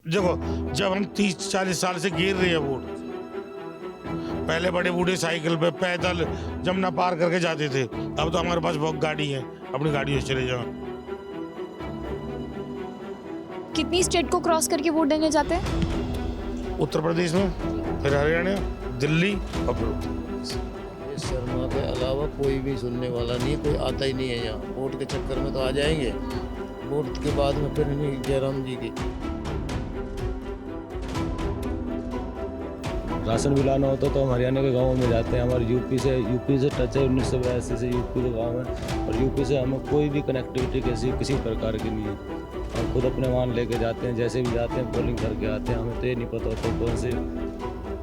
देखो, जब हम 30-40 साल से गिर रहे हैं वोट, पहले बड़े बूढ़े साइकिल पे पैदल जमुना पार करके जाते थे। अब तो हमारे पास बहुत गाड़ी है, अपनी गाड़ी से चले जाओ। कितनी स्टेट को क्रॉस करके वोट देने जाते हैं? उत्तर प्रदेश में, फिर हरियाणा, दिल्ली और फिर उत्तर प्रदेश। ये शर्मा के अलावा कोई भी सुनने वाला नहीं, कोई आता ही नहीं है यहाँ। वोट के चक्कर में तो आ जाएंगे, वोट के बाद में फिर नहीं जयराम जी की। राशन भी लाना होता तो हम हरियाणा के गाँव में जाते हैं। हमारे यूपी से टच है, 1982 से यूपी का गाँव है और यूपी से हमें कोई भी कनेक्टिविटी किसी प्रकार की नहीं है। हम खुद अपने वाहन लेके जाते हैं, जैसे भी जाते हैं पोलिंग करके आते हैं। हमें तो ये नहीं पता होता कौन सी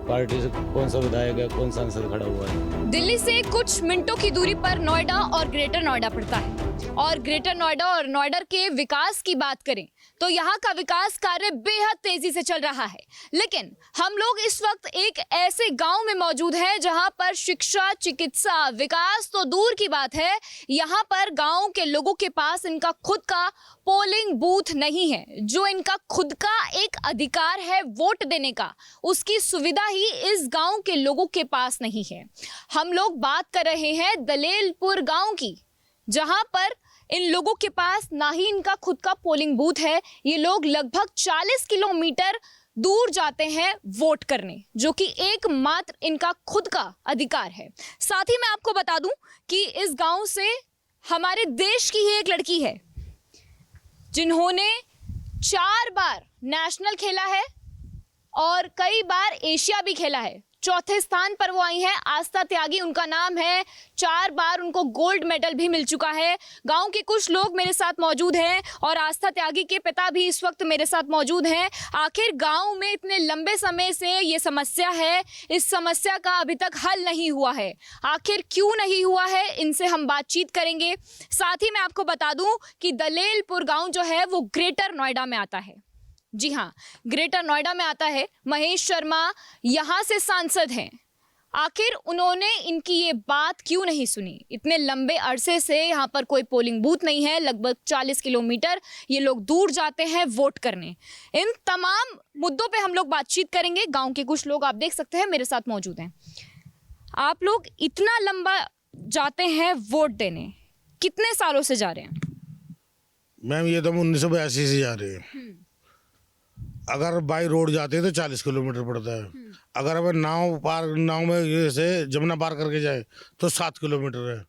पार्टी से कौन सा विधायक है, कौन सांसद खड़ा हुआ है। दिल्ली से कुछ मिनटों की दूरी पर नोएडा और ग्रेटर नोएडा पड़ता है और ग्रेटर नोएडा और नोएडा के विकास की बात करें तो यहाँ का विकास कार्य बेहद तेजी से चल रहा है। लेकिन हम लोग इस वक्त एक ऐसे गांव में मौजूद हैं जहां पर शिक्षा, चिकित्सा, विकास तो दूर की बात है, यहाँ पर गांव के लोगों के पास इनका खुद का पोलिंग बूथ नहीं है। जो इनका खुद का एक अधिकार है वोट देने का, उसकी सुविधा ही इस गांव के लोगों के पास नहीं है। हम लोग बात कर रहे हैं दलेलपुर गांव की, जहां पर इन लोगों के पास ना ही इनका खुद का पोलिंग बूथ है। ये लोग लगभग 40 किलोमीटर दूर जाते हैं वोट करने, जो कि एकमात्र इनका खुद का अधिकार है। साथ ही मैं आपको बता दूं कि इस गांव से हमारे देश की ही एक लड़की है जिन्होंने 4 बार नेशनल खेला है और कई बार एशिया भी खेला है। चौथे स्थान पर वो आई हैं, आस्था त्यागी उनका नाम है। 4 बार उनको गोल्ड मेडल भी मिल चुका है। गांव के कुछ लोग मेरे साथ मौजूद हैं और आस्था त्यागी के पिता भी इस वक्त मेरे साथ मौजूद हैं। आखिर गांव में इतने लंबे समय से ये समस्या है, इस समस्या का अभी तक हल नहीं हुआ है। आखिर क्यों नहीं हुआ है, इनसे हम बातचीत करेंगे। साथ ही मैं आपको बता दूं कि दलेलपुर गाँव जो है वो ग्रेटर नोएडा में आता है। जी हाँ, ग्रेटर नोएडा में आता है। महेश शर्मा यहाँ से सांसद हैं। आखिर उन्होंने इनकी ये बात क्यों नहीं सुनी? इतने लंबे अरसे से यहाँ पर कोई पोलिंग बूथ नहीं है, लगभग 40 किलोमीटर ये लोग दूर जाते हैं वोट करने। इन तमाम मुद्दों पे हम लोग बातचीत करेंगे। गांव के कुछ लोग आप देख सकते हैं मेरे साथ मौजूद हैं। आप लोग इतना लंबा जाते हैं वोट देने, कितने सालों से जा रहे हैं? मैम ये तो हम 1982 से जा रहे हैं। अगर बाई रोड जाते हैं तो 40 किलोमीटर पड़ता है। अगर हमें नाव में जैसे जमुना पार करके जाए तो 7 किलोमीटर है।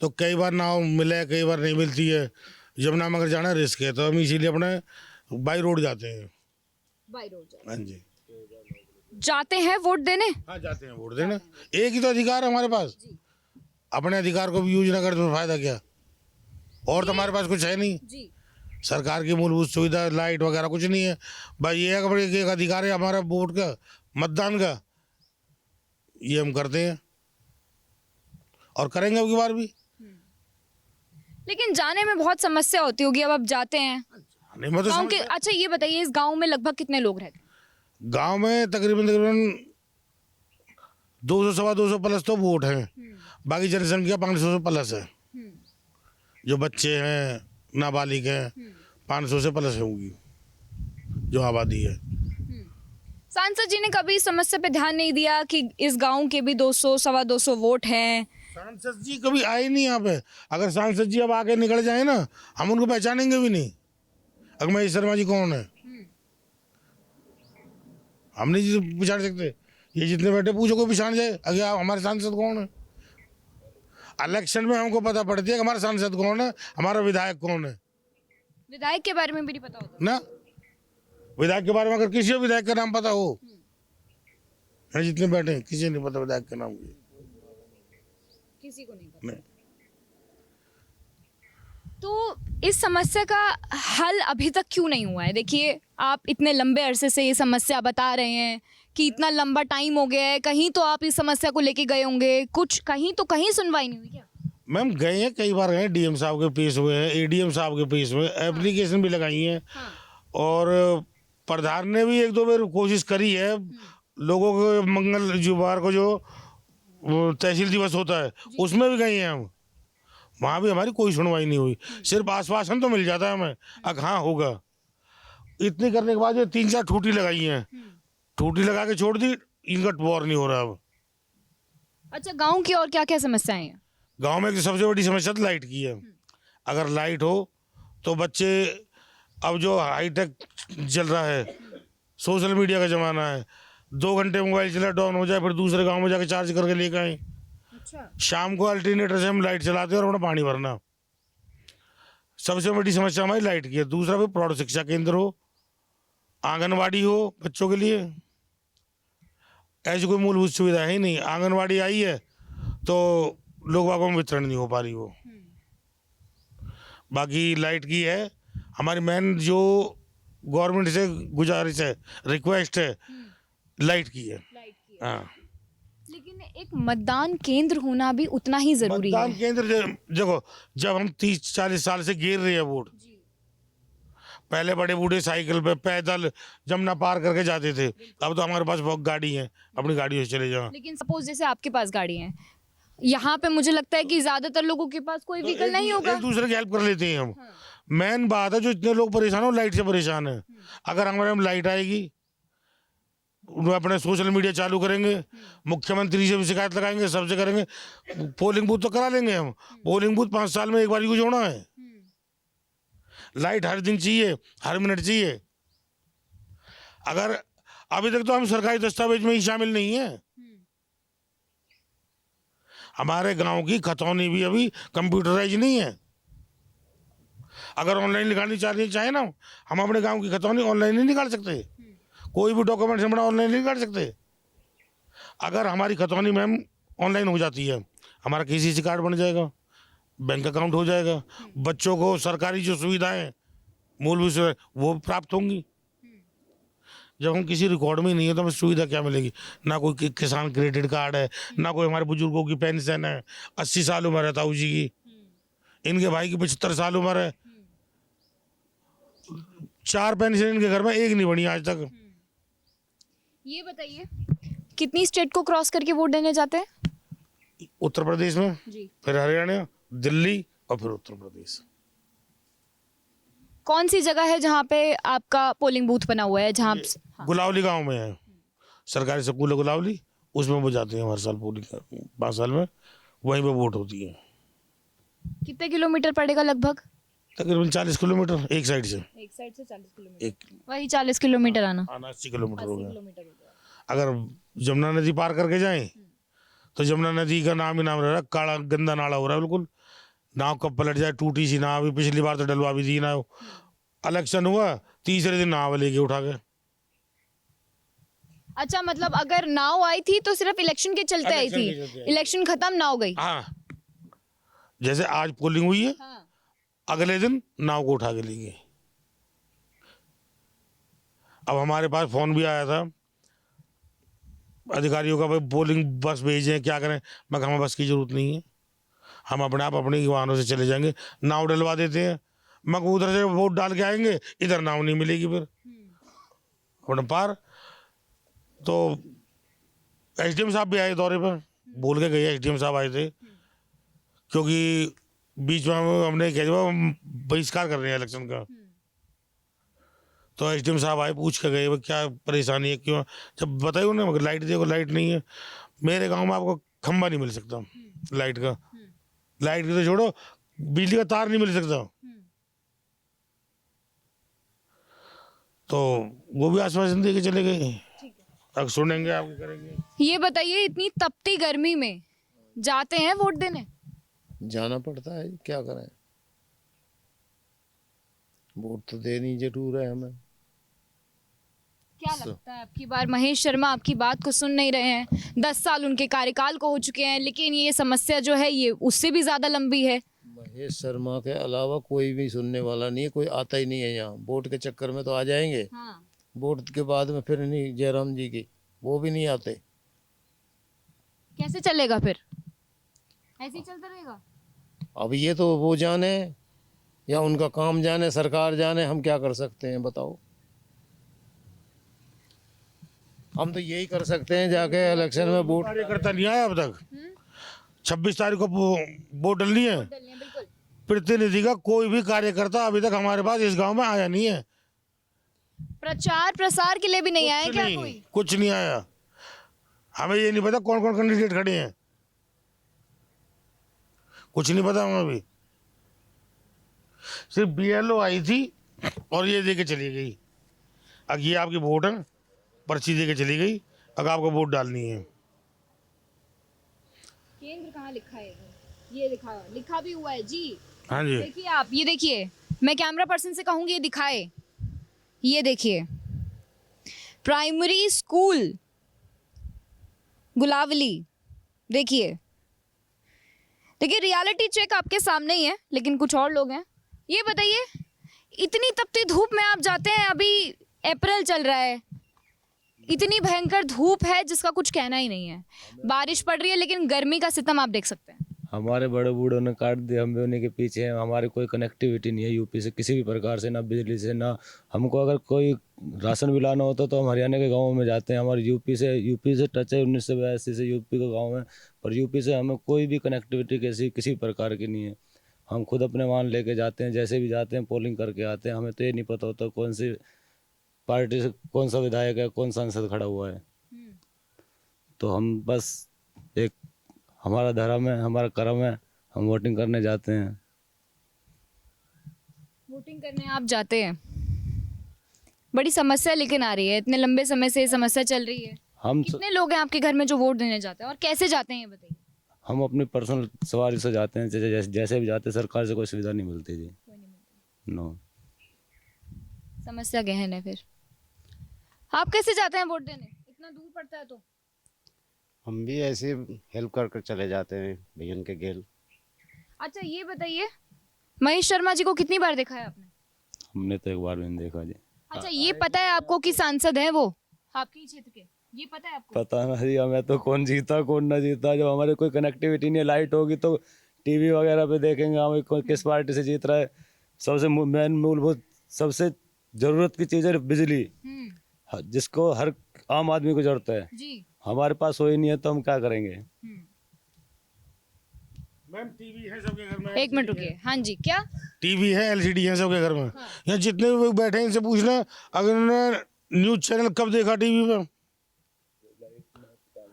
तो कई बार नाव मिले, कई बार नहीं मिलती है। जमुना में अगर जाना रिस्क है तो हम इसीलिए अपने बाई रोड जाते हैं। बाई रोड हाँ जी, जाते हैं वोट देने। हाँ जाते हैं वोट देने। एक ही तो अधिकार है हमारे पास, अपने अधिकार को भी यूज ना कर तो फायदा क्या? और तो हमारे पास कुछ है नहीं। जी, सरकार की मूलभूत सुविधा, लाइट वगैरह कुछ नहीं है। भाई ये है कि एक अधिकार है हमारा वोट का, मतदान का, ये हम करते हैं और करेंगे अब की बार भी। लेकिन जाने में बहुत समस्या होती होगी। अब आप जाते हैं नहीं, मैं तो गांव के। अच्छा ये बताइए, इस गांव में लगभग कितने लोग रहते हैं? गांव में तकरीबन 200 सवा 200 प्लस तो वोट हैं। बाकी जनसंख्या 500 से प्लस है। जो बच्चे हैं, नाबालिग हैं, 500 से प्लस होंगी जो आबादी है। सांसद जी ने कभी इस समस्या पे ध्यान नहीं दिया कि इस गांव के भी 200 सवा 200 वोट हैं? सांसद जी कभी आए नहीं यहाँ पे। अगर सांसद जी अब आगे निकल जाए ना, हम उनको पहचानेंगे भी नहीं। अगर महेश शर्मा जी कौन है, हम नहीं पहचान सकते। ये जितने बैठे पूछो कोई पहचान जाए अगर आप हमारे सांसद कौन है। इलेक्शन में हमको पता पड़ती है कि हमारा सांसद कौन है, हमारा विधायक कौन है। विधायक के बारे में भी नहीं पता होता ना, विधायक के बारे में अगर किसी विधायक का नाम पता हो, यहाँ जितने बैठे हैं किसी नहीं पता विधायक का नाम। किसी को नहीं पता। नहीं। तो इस समस्या का हल अभी तक क्यों नहीं हुआ है? देखिए, आप इतने लंबे अरसे से ये समस्या बता रहे हैं कि इतना लंबा टाइम हो गया है। कहीं तो आप इस समस्या को लेके गए होंगे, कुछ कहीं सुनवाई नहीं हुई क्या? मैम गए हैं, कई बार गए। डीएम साहब के पेश हुए हैं, एडीएम साहब के पेश हुए, एप्लीकेशन भी लगाई हैं। और प्रधान ने भी 1-2 बार कोशिश करी है। लोगों को मंगल जुबार को जो तहसील दिवस होता है उसमें भी गए हैं हम, वहाँ भी हमारी कोई सुनवाई नहीं हुई। सिर्फ आश्वासन तो मिल जाता है हमें, हाँ होगा। इतनी करने के बाद ये 3-4 ठूटी लगाई हैं, ठूटी लगा के छोड़ दी, इनका बोर नहीं हो रहा अब। अच्छा, गांव की और क्या क्या समस्याएं हैं? गांव में एक सबसे बड़ी समस्या तो लाइट की है। अगर लाइट हो तो बच्चे, अब जो हाईटेक चल रहा है, सोशल मीडिया का ज़माना है, 2 घंटे मोबाइल चला डाउन हो जाए, फिर दूसरे गांव में जाके चार्ज करके लेकर आए। अच्छा, शाम को अल्टरनेटर से हम लाइट चलाते हैं और अपना पानी भरना। सबसे बड़ी समस्या हमारी लाइट की है। दूसरा भी प्रौढ़ शिक्षा केंद्र हो, आंगनवाड़ी हो बच्चों के लिए, ऐसी कोई मूलभूत सुविधा है ही नहीं। आंगनवाड़ी आई है तो लोग बागों में वितरण नहीं हो पा रही वो। बाकी लाइट की है हमारी मेन जो गवर्नमेंट से गुजारिश है, रिक्वेस्ट है, लाइट की है। हाँ, लेकिन एक मतदान केंद्र होना भी उतना ही जरूरी है। मतदान केंद्र देखो, जब हम 30-40 साल से गिर रहे हैं वोट, पहले बड़े बूढ़े साइकिल पे पैदल जमुना पार करके जाते थे, अब तो हमारे पास बहुत गाड़ी है, अपनी गाड़ियों से चले जाओ। लेकिन सपोज जैसे आपके पास गाड़ी है, यहाँ पे मुझे लगता है कि ज्यादातर लोगों के पास कोई व्हीकल नहीं होगा। एक दूसरे की हेल्प कर लेते हैं हम। मेन बात है जो इतने लोग परेशान हो, लाइट से परेशान है। अगर हमारे में लाइट आएगी, उन्हें अपने सोशल मीडिया चालू करेंगे, मुख्यमंत्री से भी शिकायत लगाएंगे, सबसे करेंगे, पोलिंग बूथ तो करा लेंगे हम। पोलिंग बूथ 5 साल में एक बार यूज होना है। लाइट हर दिन चाहिए, हर मिनट चाहिए। अगर अभी तक तो हम सरकारी दस्तावेज में ही शामिल नहीं है। हमारे गांव की खतौनी भी अभी कंप्यूटराइज नहीं है। अगर ऑनलाइन निकालनी चाहे ना, हम अपने गांव की खतौनी ऑनलाइन नहीं निकाल सकते। कोई भी डॉक्यूमेंट हमारा ऑनलाइन नहीं निकाल सकते। अगर हमारी खतौनी मैम ऑनलाइन हो जाती है, हमारा KCC कार्ड बन जाएगा, बैंक अकाउंट हो जाएगा, बच्चों को सरकारी जो सुविधाएं मूलभूत सुविधाएं वो प्राप्त होंगी। जब हम किसी रिकॉर्ड में नहीं है तो हमें सुविधा क्या मिलेगी? ना कोई किसान क्रेडिट कार्ड है, ना कोई हमारे बुजुर्गों की पेंशन है। 80 साल उम्र है ताऊ जी की, इनके भाई की 75 साल उम्र है। 4 पेंशन इनके घर में, एक नहीं बनी आज तक। ये बताइए, कितनी स्टेट को क्रॉस करके वोट देने जाते हैं? उत्तर प्रदेश में जी। फिर हरियाणा, दिल्ली और फिर उत्तर प्रदेश। कौन सी जगह है जहाँ पे आपका पोलिंग बूथ बना हुआ है? जहाँ गुलावली गांव में है, सरकारी स्कूल है गुलावली, उसमें वो जाते हैं हर साल पोलिंग 5 साल में, वहीं पे वोट होती है। कितने किलोमीटर पड़ेगा लगभग? तकरीबन 40 किलोमीटर एक साइड से। एक साइड से 40 किलोमीटर, एक वही 40 किलोमीटर आना। 80 किलोमीटर हो गया। किलोमीटर हो गया। अगर जमुना नदी पार करके जाएं तो जमुना नदी का नाम ही नाम रह रहा है, काला गंदा नाला हो रहा है बिल्कुल। नाव कब पलट जाए, टूटी सी नाव। अभी पिछली बार तो डलवा भी दी नाव। इलेक्शन हुआ, तीसरे दिन नाव लेके उठा गए। अच्छा, मतलब अगर नाव आई थी तो सिर्फ इलेक्शन के चलते आई थी, इलेक्शन खत्म नाव गई। हाँ, जैसे आज पोलिंग हुई है, हाँ। अगले दिन नाव को उठा के ले गए। अब हमारे पास फोन भी आया था अधिकारियों का, भाई पोलिंग बस भेजें, क्या करें? मैं कहा, हमें बस की जरूरत नहीं है, हम अपने आप अपने वाहनों से चले जाएंगे, नाव डलवा देते हैं। मैं उधर से वोट डाल के आएंगे, इधर नाव नहीं मिलेगी फिर अपने पार। तो SDM साहब भी आए दौरे पर, बोल के गए, SDM साहब आए थे, क्योंकि बीच में हमने कह दिया बहिष्कार कर रहे हैं इलेक्शन का। तो SDM साहब आए, पूछ के गए भाई क्या परेशानी है, क्यों? जब बताइए उन्हें, मगर लाइट देखो, लाइट नहीं है। मेरे गांव में आपको खंबा नहीं मिल सकता लाइट का, लाइट की तो छोड़ो, बिजली का तार नहीं मिल सकता। तो वो भी आश्वासन दे के चले गए, अब सुनेंगे आपके करेंगे। ये बताइए, इतनी तपती गर्मी में जाते हैं वोट देने? जाना पड़ता है, क्या करें, वोट तो देनी जरूर है हमें। क्या लगता है आपकी बार महेश शर्मा आपकी बात को सुन नहीं रहे हैं? 10 साल उनके कार्यकाल को हो चुके हैं, लेकिन ये समस्या जो है ये उससे भी ज्यादा लंबी है। महेश शर्मा के अलावा कोई भी सुनने वाला नहीं है, कोई आता ही नहीं है यहाँ। वोट के चक्कर में तो आ जाएंगे, हाँ। वोट के बाद में फिर नहीं, जयराम जी की वो भी नहीं आते। कैसे चलेगा फिर? ऐसे ही चलता रहेगा? अब ये तो वो जाने या उनका काम जाने, सरकार जाने, हम क्या कर सकते हैं बताओ। हम तो यही कर सकते हैं, जाके इलेक्शन में वोट। कार्यकर्ता नहीं आया अब तक। 26 तारीख को वोट डलनी है, प्रतिनिधि का कोई भी कार्यकर्ता अभी तक हमारे पास इस गांव में आया नहीं है। प्रचार प्रसार के लिए भी नहीं आए क्या कोई? कुछ नहीं आया। हमें ये नहीं पता कौन कौन कैंडिडेट खड़े हैं, कुछ नहीं पता हमें अभी। सिर्फ BLO आई थी और ये दे के चली गई। अब ये आपकी वोट है, पर्ची दे के चली गई, अब आपको वोट डालनी है। केंद्र कहाँ लिखा है? ये लिखा भी हुआ है जी। हाँ जी, देखिए आप, ये देखिए, मैं कैमरा पर्सन से कहूंगी ये दिखाए। ये देखिए, प्राइमरी स्कूल गुलावली। देखिए रियलिटी चेक आपके सामने ही है, लेकिन कुछ और लोग हैं। ये बताइए, इतनी तपती धूप में आप जाते हैं, अभी अप्रैल चल रहा है, इतनी भयंकर धूप है जिसका कुछ कहना ही नहीं है। बारिश पड़ रही है लेकिन गर्मी का सितम आप देख सकते हैं। हमारे बड़े बूढ़ों ने काट दिया, हम भी उन्हीं के पीछे हैं। हमारी कोई कनेक्टिविटी नहीं है यूपी से किसी भी प्रकार से, ना बिजली से, ना हमको अगर कोई राशन भी लाना होता तो हम हरियाणा के गाँव में जाते हैं। हमारे यूपी से टच है 1982 से यूपी के गाँव में, पर यूपी से हमें कोई भी कनेक्टिविटी किसी प्रकार की नहीं है। हम खुद अपने वाहन लेके जाते हैं, जैसे भी जाते हैं पोलिंग करके आते हैं। हमें तो ये नहीं पता होता कौन सी पार्टी से कौन सा विधायक है, कौन सांसद खड़ा हुआ है। तो हम बस एक हमारा धर्म है, हमारा कर्म है, हम वोटिंग करने जाते हैं। वोटिंग करने आप जाते हैं, बड़ी समस्या लेकिन आ रही है। इतने लंबे समय से ये समस्या चल रही है। हम कितने लोग हैं आपके घर में जो वोट देने जाते हैं और कैसे जाते हैं ये बताइए? हम अपनी पर्सनल सवारी से जाते हैं, जैसे भी जाते हैं। सरकार से कोई सुविधा नहीं मिलती जी, नो। समस्या गहन है। फिर आप कैसे जाते हैं वोट देने? इतना दूर पड़ता है तो? हम भी ऐसे हेल्प कर कर चले जाते हैं भैया के गेल। अच्छा ये बताइए, महेश शर्मा जी को कितनी बार देखा है आपने? हमने तो एक बार भी नहीं देखा जी। अच्छा ये पता है आपको कि सांसद है वो आपके ही क्षेत्र के? ये पता है आपको? पता नहीं हमें तो कौन जीता कौन ना जीता। जब हमारे कोई कनेक्टिविटी नहीं है, लाइट होगी तो टीवी वगैरह पे देखेंगे हमें किस पार्टी से जीत रहा है। सबसे मेन मूलभूत सबसे जरूरत की चीज़ है बिजली, जिसको हर आम आदमी को जरूरत है जी। हमारे पास वही नहीं है तो हम क्या करेंगे। मैम टीवी है सबके घर में। एक मिनट रुकिए। हाँ जी, क्या टीवी है, LCD है सबके घर में। यहाँ जितने भी लोग बैठे हैं इनसे पूछना अगर उन्होंने न्यूज चैनल कब देखा टीवी पे,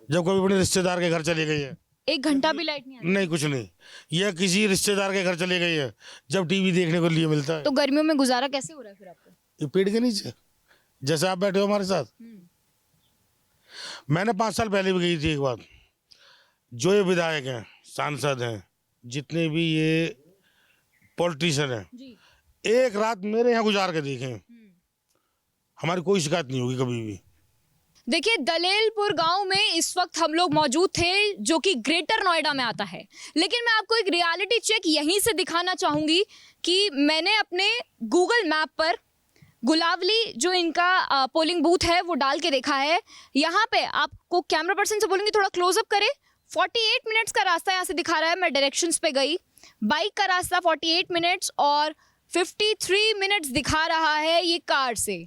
जब कभी अपने रिश्तेदार के घर चली गई है। 1 घंटा भी लाइट नहीं आती? नहीं कुछ नहीं, यह किसी रिश्तेदार के घर चली गई है जब टीवी देखने को लिए मिलता है। तो गर्मियों में गुजारा कैसे हो रहा है फिर आपको? ये पेड़ के नीचे, जैसे आप बैठे हो हमारे साथ। मैंने 5 साल पहले भी गई थी एक बार। जो ये विधायक हैं, सांसद हैं, जितने भी ये पॉलिटिशियन हैं, जी। एक रात मेरे यहाँ गुजार के देखें, हमारी कोई शिकायत नहीं होगी कभी भी। देखिए, दलेलपुर गांव में इस वक्त हम लोग मौजूद थे, जो कि ग्रेटर नोएडा में आता है। लेकिन मैं आपको एक रियलिटी चेक यहीं से दिखाना चाहूंगी कि मैंने अपने गूगल मैप पर गुलावली जो इनका पोलिंग बूथ है वो डाल के देखा है। यहाँ पे आपको कैमरा पर्सन से बोलूंगी थोड़ा क्लोजअप करे। 48 मिनट्स का रास्ता यहाँ से दिखा रहा है। मैं डायरेक्शंस पे गई, बाइक का रास्ता 48 मिनट्स और 53 मिनट्स दिखा रहा है ये कार से।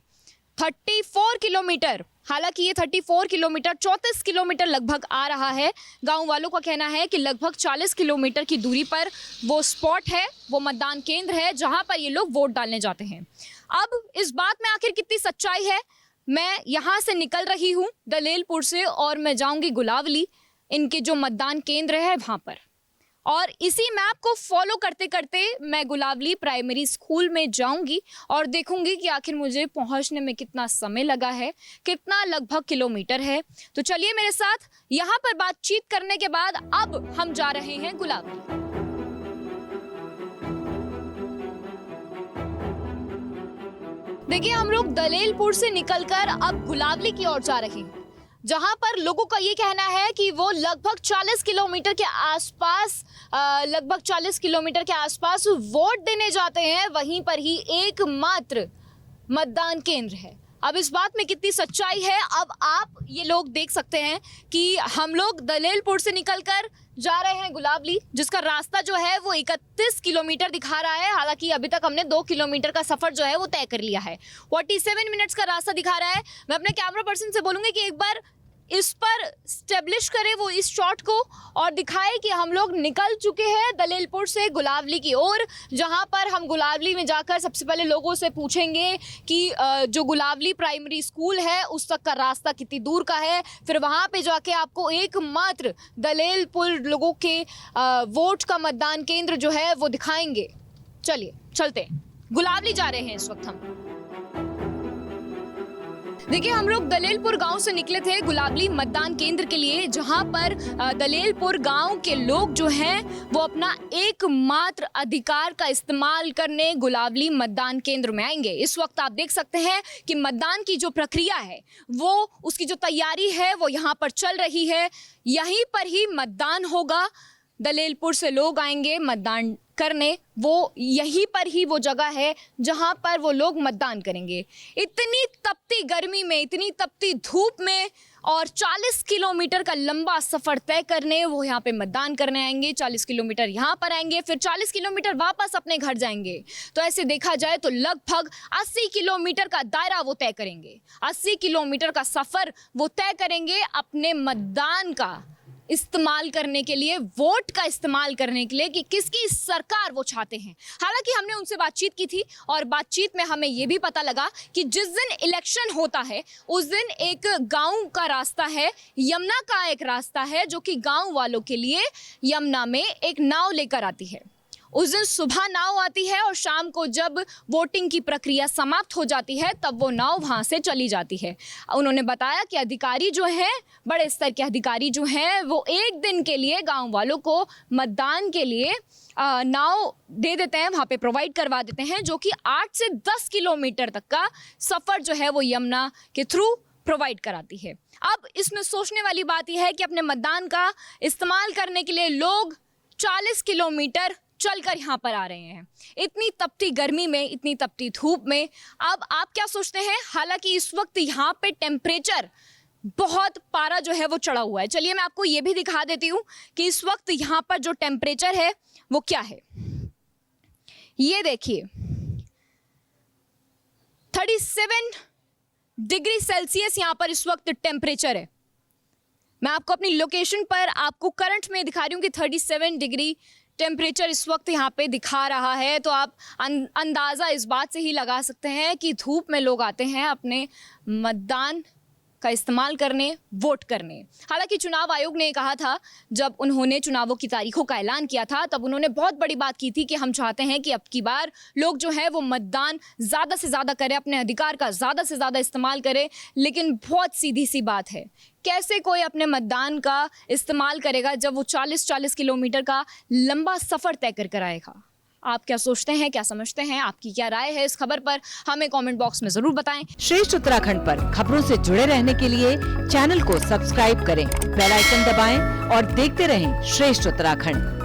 34 किलोमीटर, हालांकि ये 34 किलोमीटर 34 किलोमीटर लगभग आ रहा है। गांव वालों का कहना है कि लगभग 40 किलोमीटर की दूरी पर वो स्पॉट है, वो मतदान केंद्र है जहां पर ये लोग वोट डालने जाते हैं। अब इस बात में आखिर कितनी सच्चाई है, मैं यहाँ से निकल रही हूँ दलेलपुर से और मैं जाऊँगी गुलावली, इनके जो मतदान केंद्र है वहाँ पर। और इसी मैप को फॉलो करते करते मैं गुलावली प्राइमरी स्कूल में जाऊंगी और देखूंगी कि आखिर मुझे पहुंचने में कितना समय लगा है, कितना लगभग किलोमीटर है। तो चलिए मेरे साथ। यहाँ पर बातचीत करने के बाद अब हम जा रहे हैं गुलावली। देखिए, हम लोग दलेलपुर से निकलकर अब गुलावली की ओर जा रहे हैं, जहां पर लोगों का ये कहना है कि वो लगभग 40 किलोमीटर के आसपास वोट देने जाते हैं। वहीं पर ही एकमात्र मतदान केंद्र है। अब इस बात में कितनी सच्चाई है, अब आप ये लोग देख सकते हैं कि हम लोग दलेलपुर से निकलकर जा रहे हैं गुलावली, जिसका रास्ता जो है वो 31 किलोमीटर दिखा रहा है। हालांकि अभी तक हमने 2 किलोमीटर का सफर जो है वो तय कर लिया है। 47 मिनट्स का रास्ता दिखा रहा है। मैं अपने कैमरा पर्सन से बोलूंगी कि एक बार इस पर स्टेब्लिश करे वो इस शॉट को और दिखाए कि हम लोग निकल चुके हैं दलेलपुर से गुलावली की ओर, जहां पर हम गुलावली में जाकर सबसे पहले लोगों से पूछेंगे कि जो गुलावली प्राइमरी स्कूल है उस तक का रास्ता कितनी दूर का है। फिर वहां पे जाके आपको एकमात्र दलेलपुर लोगों के वोट का मतदान केंद्र जो है वो दिखाएंगे। चलिए चलते हैं, गुलावली जा रहे हैं इस वक्त हम। देखिए हम लोग दलेलपुर गांव से निकले थे गुलावली मतदान केंद्र के लिए, जहां पर दलेलपुर गांव के लोग जो हैं वो अपना एकमात्र अधिकार का इस्तेमाल करने गुलावली मतदान केंद्र में आएंगे। इस वक्त आप देख सकते हैं कि मतदान की जो प्रक्रिया है वो उसकी जो तैयारी है वो यहाँ पर चल रही है। यहीं पर ही मतदान होगा, दलेलपुर से लोग आएंगे मतदान करने, वो यहीं पर ही वो जगह है जहां पर वो लोग मतदान करेंगे। इतनी तपती गर्मी में, इतनी तपती धूप में और 40 किलोमीटर का लंबा सफ़र तय करने वो यहाँ पे मतदान करने आएंगे। 40 किलोमीटर यहाँ पर आएंगे, फिर 40 किलोमीटर वापस अपने घर जाएंगे। तो ऐसे देखा जाए तो लगभग 80 किलोमीटर का दायरा वो तय करेंगे, 80 किलोमीटर का सफ़र वो तय करेंगे अपने मतदान का इस्तेमाल करने के लिए, वोट का इस्तेमाल करने के लिए कि किसकी सरकार वो चाहते हैं। हालांकि हमने उनसे बातचीत की थी और बातचीत में हमें ये भी पता लगा कि जिस दिन इलेक्शन होता है उस दिन एक गांव का रास्ता है, यमुना का एक रास्ता है जो कि गांव वालों के लिए यमुना में एक नाव लेकर आती है। उस दिन सुबह नाव आती है और शाम को जब वोटिंग की प्रक्रिया समाप्त हो जाती है तब वो नाव वहाँ से चली जाती है। उन्होंने बताया कि अधिकारी जो हैं, बड़े स्तर के अधिकारी जो हैं, वो एक दिन के लिए गांव वालों को मतदान के लिए नाव दे देते हैं, वहाँ पे प्रोवाइड करवा देते हैं, जो कि 8 से 10 किलोमीटर तक का सफ़र जो है वो यमुना के थ्रू प्रोवाइड कराती है। अब इसमें सोचने वाली बात यह है कि अपने मतदान का इस्तेमाल करने के लिए लोग 40 किलोमीटर चलकर यहाँ पर आ रहे हैं, इतनी तपती गर्मी में, इतनी तपती धूप में। अब आप क्या सोचते हैं? हालांकि इस वक्त यहाँ पे टेम्परेचर बहुत, पारा जो है वो चढ़ा हुआ है। चलिए मैं आपको ये भी दिखा देती हूँ कि इस वक्त यहाँ पर जो टेम्परेचर है वो क्या है। ये देखिए 37 डिग्री सेल्सियस यहाँ पर इस वक्त टेम्परेचर है। मैं आपको अपनी लोकेशन पर आपको करंट में दिखा रही हूँ कि 37 डिग्री टेम्परेचर इस वक्त यहाँ पे दिखा रहा है। तो आप अंदाज़ा इस बात से ही लगा सकते हैं कि धूप में लोग आते हैं अपने मतदान का इस्तेमाल करने, वोट करने। हालांकि चुनाव आयोग ने कहा था, जब उन्होंने चुनावों की तारीखों का ऐलान किया था तब उन्होंने बहुत बड़ी बात की थी कि हम चाहते हैं कि अब की बार लोग जो है वो मतदान ज़्यादा से ज़्यादा करें, अपने अधिकार का ज़्यादा से ज़्यादा इस्तेमाल करें। लेकिन बहुत सीधी सी बात है, कैसे कोई अपने मतदान का इस्तेमाल करेगा जब वो 40 किलोमीटर का लंबा सफ़र तय कर आएगा। आप क्या सोचते हैं, क्या समझते हैं, आपकी क्या राय है इस खबर पर, हमें कमेंट बॉक्स में जरूर बताएं। श्रेष्ठ उत्तराखंड पर खबरों से जुड़े रहने के लिए चैनल को सब्सक्राइब करें, बेल आइकन दबाएं और देखते रहें श्रेष्ठ उत्तराखंड।